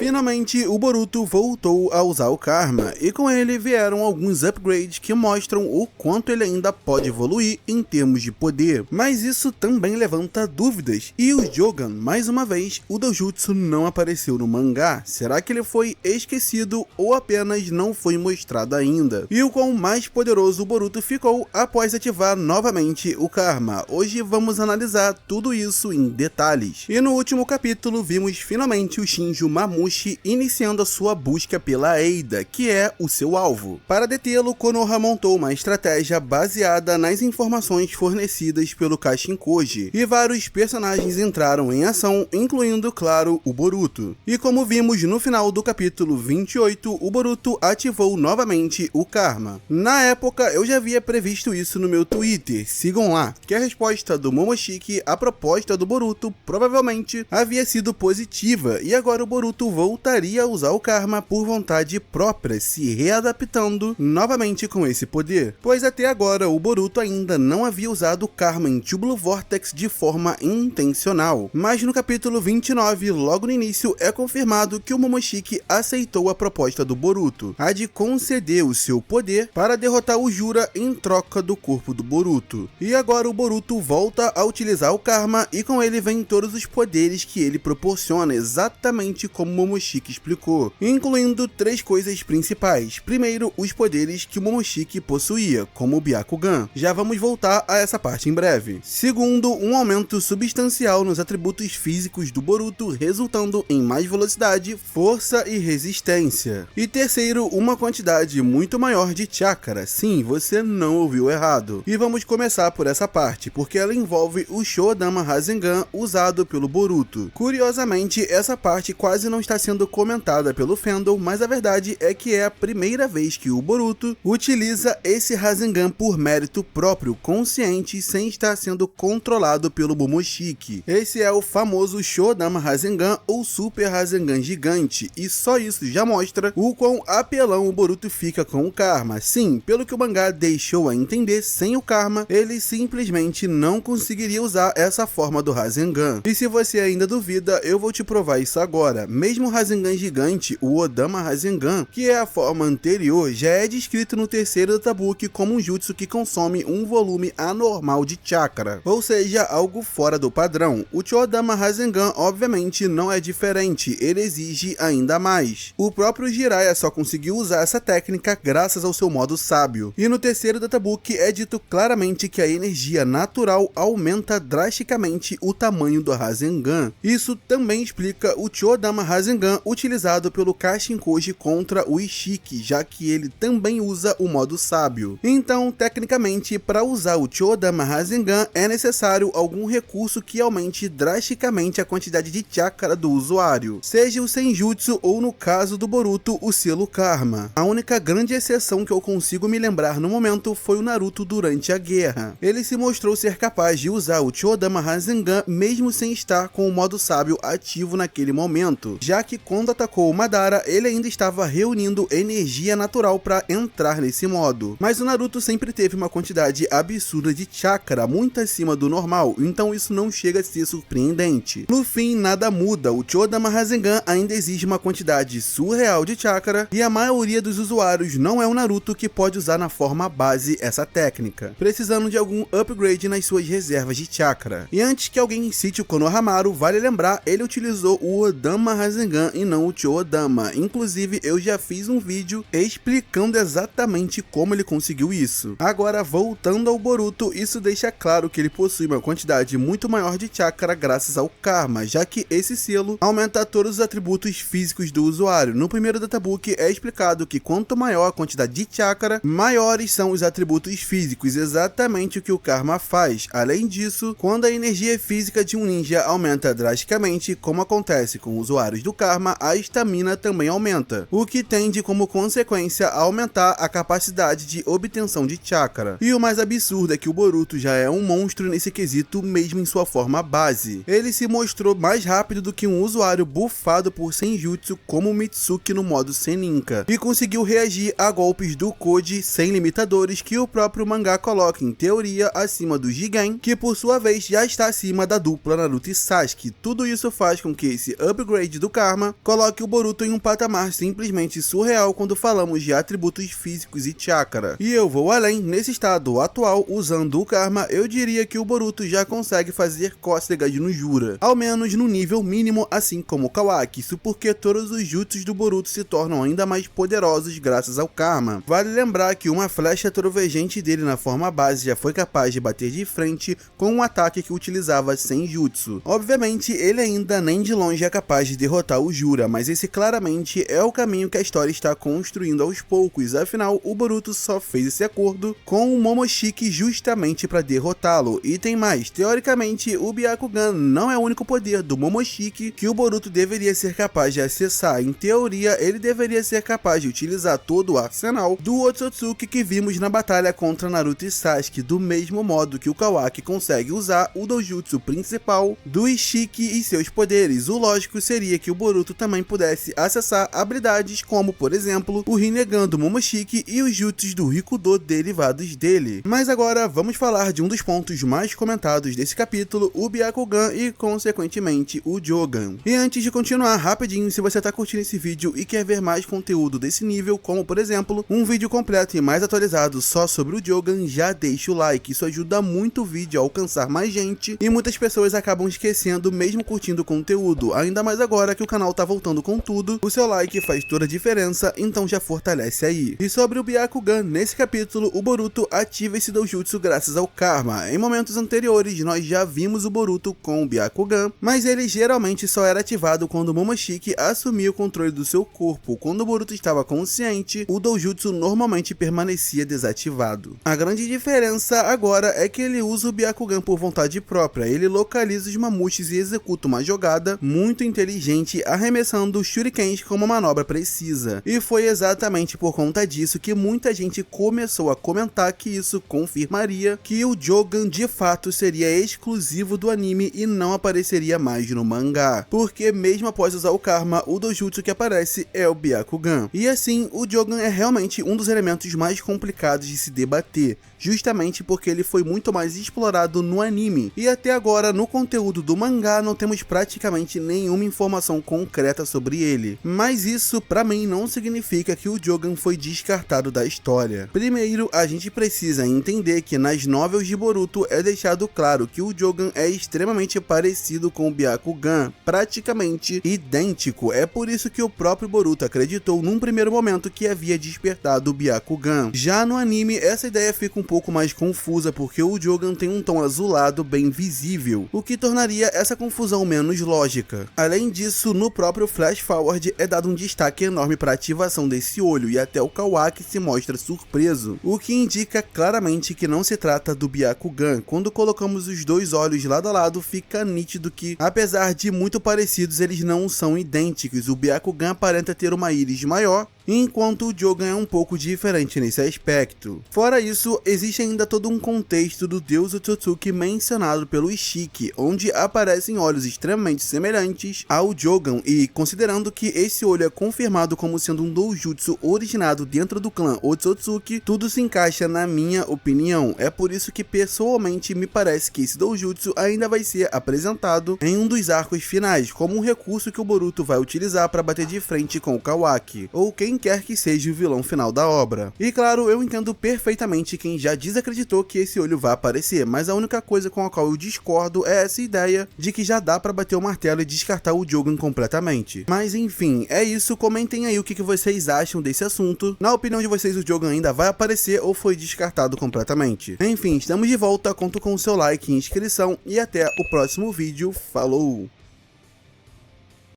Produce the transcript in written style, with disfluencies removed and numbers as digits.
Finalmente, o Boruto voltou a usar o Karma, e com ele vieram alguns upgrades que mostram o quanto ele ainda pode evoluir em termos de poder. Mas isso também levanta dúvidas, e o Jogan, mais uma vez, o Dojutsu não apareceu no mangá. Será que ele foi esquecido ou apenas não foi mostrado ainda? E o quão mais poderoso o Boruto ficou após ativar novamente o Karma? Hoje vamos analisar tudo isso em detalhes. E no último capítulo vimos finalmente o Shinjo Mamushi iniciando a sua busca pela Eida, que é o seu alvo. Para detê-lo, Konoha montou uma estratégia baseada nas informações fornecidas pelo Kashinkoji, e vários personagens entraram em ação, incluindo, claro, o Boruto. E como vimos no final do capítulo 28, o Boruto ativou novamente o Karma. Na época, eu já havia previsto isso no meu Twitter, sigam lá, que a resposta do Momoshiki à proposta do Boruto provavelmente havia sido positiva, e agora o Boruto voltaria a usar o Karma por vontade própria, se readaptando novamente com esse poder, pois até agora o Boruto ainda não havia usado o Karma em Tubular Vortex de forma intencional. Mas no capítulo 29, logo no início, é confirmado que o Momoshiki aceitou a proposta do Boruto, a de conceder o seu poder para derrotar o Jura em troca do corpo do Boruto. E agora o Boruto volta a utilizar o Karma, e com ele vem todos os poderes que ele proporciona, exatamente como Momoshiki explicou, incluindo três coisas principais. Primeiro, os poderes que o Momoshiki possuía, como o Byakugan. Já vamos voltar a essa parte em breve. Segundo, um aumento substancial nos atributos físicos do Boruto, resultando em mais velocidade, força e resistência. E terceiro, uma quantidade muito maior de chakra. Sim, você não ouviu errado. E vamos começar por essa parte, porque ela envolve o Shoodama Rasengan usado pelo Boruto. Curiosamente, essa parte quase não está sendo comentada pelo fandom, mas a verdade é que é a primeira vez que o Boruto utiliza esse Rasengan por mérito próprio, consciente, sem estar sendo controlado pelo Momoshiki. Esse é o famoso Shoodama Rasengan ou Super Rasengan gigante, e só isso já mostra o quão apelão o Boruto fica com o Karma. Sim, pelo que o mangá deixou a entender, sem o Karma, ele simplesmente não conseguiria usar essa forma do Rasengan. E se você ainda duvida, eu vou te provar isso agora. Mesmo o Rasengan gigante, o Odama Rasengan, que é a forma anterior, já é descrito no terceiro Databook como um jutsu que consome um volume anormal de chakra, ou seja, algo fora do padrão. O Chodama Rasengan obviamente não é diferente, ele exige ainda mais. O próprio Jiraiya só conseguiu usar essa técnica graças ao seu modo sábio. E no terceiro Databook é dito claramente que a energia natural aumenta drasticamente o tamanho do Rasengan. Isso também explica o Chodama Rasengan utilizado pelo Kashinkoji contra o Ishiki, já que ele também usa o modo sábio. Então, tecnicamente, para usar o Chodama Rasengan é necessário algum recurso que aumente drasticamente a quantidade de chakra do usuário, seja o Senjutsu ou, no caso do Boruto, o selo Karma. A única grande exceção que eu consigo me lembrar no momento foi o Naruto durante a guerra. Ele se mostrou ser capaz de usar o Chodama Rasengan mesmo sem estar com o modo sábio ativo naquele momento, já que quando atacou o Madara, ele ainda estava reunindo energia natural para entrar nesse modo. Mas o Naruto sempre teve uma quantidade absurda de chakra, muito acima do normal, então isso não chega a ser surpreendente. No fim, nada muda, o Chodama Rasengan ainda exige uma quantidade surreal de chakra, e a maioria dos usuários não é o Naruto que pode usar na forma base essa técnica, precisando de algum upgrade nas suas reservas de chakra. E antes que alguém cite o Konohamaru, vale lembrar, ele utilizou o Odama Rasengan e não o Chodama. Inclusive, eu já fiz um vídeo explicando exatamente como ele conseguiu isso. Agora, voltando ao Boruto, isso deixa claro que ele possui uma quantidade muito maior de chakra graças ao Karma, já que esse selo aumenta todos os atributos físicos do usuário. No primeiro Databook é explicado que quanto maior a quantidade de chakra, maiores são os atributos físicos, exatamente o que o Karma faz. Além disso, quando a energia física de um ninja aumenta drasticamente, como acontece com usuários do Karma, a estamina também aumenta, o que tende como consequência a aumentar a capacidade de obtenção de chakra. E o mais absurdo é que o Boruto já é um monstro nesse quesito mesmo em sua forma base. Ele se mostrou mais rápido do que um usuário buffado por Senjutsu como o Mitsuki no modo Seninka, e conseguiu reagir a golpes do Koji sem limitadores que o próprio mangá coloca em teoria acima do Jigen, que por sua vez já está acima da dupla Naruto e Sasuke. Tudo isso faz com que esse upgrade do Karma Karma coloque o Boruto em um patamar simplesmente surreal quando falamos de atributos físicos e chakra. E eu vou além, nesse estado atual, usando o Karma, eu diria que o Boruto já consegue fazer cócegas no Jura, ao menos no nível mínimo, assim como o Kawaki, isso porque todos os jutsus do Boruto se tornam ainda mais poderosos graças ao Karma. Vale lembrar que uma flecha trovejante dele na forma base já foi capaz de bater de frente com um ataque que utilizava sem jutsu. Obviamente, ele ainda nem de longe é capaz de derrotar o Jura, mas esse claramente é o caminho que a história está construindo aos poucos, afinal, o Boruto só fez esse acordo com o Momoshiki justamente para derrotá-lo. E tem mais, teoricamente, o Byakugan não é o único poder do Momoshiki que o Boruto deveria ser capaz de acessar. Em teoria, ele deveria ser capaz de utilizar todo o arsenal do Otsutsuki que vimos na batalha contra Naruto e Sasuke, do mesmo modo que o Kawaki consegue usar o doujutsu principal do Ishiki e seus poderes. O lógico seria que o Boruto também pudesse acessar habilidades como, por exemplo, o Rinnegan do Momoshiki e os jutsus do Rikudo derivados dele. Mas agora vamos falar de um dos pontos mais comentados desse capítulo, o Byakugan e, consequentemente, o Jogan. E antes de continuar, rapidinho, se você tá curtindo esse vídeo e quer ver mais conteúdo desse nível, como por exemplo, um vídeo completo e mais atualizado só sobre o Jogan, já deixa o like, isso ajuda muito o vídeo a alcançar mais gente e muitas pessoas acabam esquecendo mesmo curtindo o conteúdo, ainda mais agora que o canal tá voltando com tudo, o seu like faz toda a diferença, então já fortalece aí. E sobre o Byakugan, nesse capítulo, o Boruto ativa esse doujutsu graças ao Karma. Em momentos anteriores, nós já vimos o Boruto com o Byakugan, mas ele geralmente só era ativado quando o Momoshiki assumia o controle do seu corpo. Quando o Boruto estava consciente, o doujutsu normalmente permanecia desativado. A grande diferença agora é que ele usa o Byakugan por vontade própria, ele localiza os mamutes e executa uma jogada muito inteligente, arremessando shurikens como uma manobra precisa. E foi exatamente por conta disso que muita gente começou a comentar que isso confirmaria que o Jogan de fato seria exclusivo do anime e não apareceria mais no mangá, porque mesmo após usar o Karma, o doujutsu que aparece é o Byakugan. E assim, o Jogan é realmente um dos elementos mais complicados de se debater, justamente porque ele foi muito mais explorado no anime, e até agora no conteúdo do mangá não temos praticamente nenhuma informação concreta sobre ele. Mas isso pra mim não significa que o Jogan foi descartado da história. Primeiro, a gente precisa entender que nas novels de Boruto é deixado claro que o Jogan é extremamente parecido com o Byakugan, praticamente idêntico. É por isso que o próprio Boruto acreditou num primeiro momento que havia despertado o Byakugan. Já no anime, essa ideia fica um pouco mais confusa porque o Jogan tem um tom azulado bem visível, o que tornaria essa confusão menos lógica. Além disso, no próprio Flash Forward é dado um destaque enorme para a ativação desse olho e até o Kawaki se mostra surpreso, o que indica claramente que não se trata do Byakugan. Quando colocamos os dois olhos lado a lado, fica nítido que, apesar de muito parecidos, eles não são idênticos. O Byakugan aparenta ter uma íris maior, enquanto o Jogan é um pouco diferente nesse aspecto. Fora isso, existe ainda todo um contexto do deus Otsutsuki mencionado pelo Ishiki, onde aparecem olhos extremamente semelhantes ao Jogan, e considerando que esse olho é confirmado como sendo um doujutsu originado dentro do clã Otsutsuki, tudo se encaixa na minha opinião. É por isso que pessoalmente me parece que esse doujutsu ainda vai ser apresentado em um dos arcos finais, como um recurso que o Boruto vai utilizar para bater de frente com o Kawaki, ou quem quer que seja o vilão final da obra. E claro, eu entendo perfeitamente quem já desacreditou que esse olho vai aparecer, mas a única coisa com a qual eu discordo é essa ideia de que já dá pra bater o martelo e descartar o Jogan completamente. Mas enfim, é isso, comentem aí o que vocês acham desse assunto. Na opinião de vocês, o Jogan ainda vai aparecer ou foi descartado completamente? Enfim, estamos de volta, conto com o seu like e inscrição e até o próximo vídeo, falou!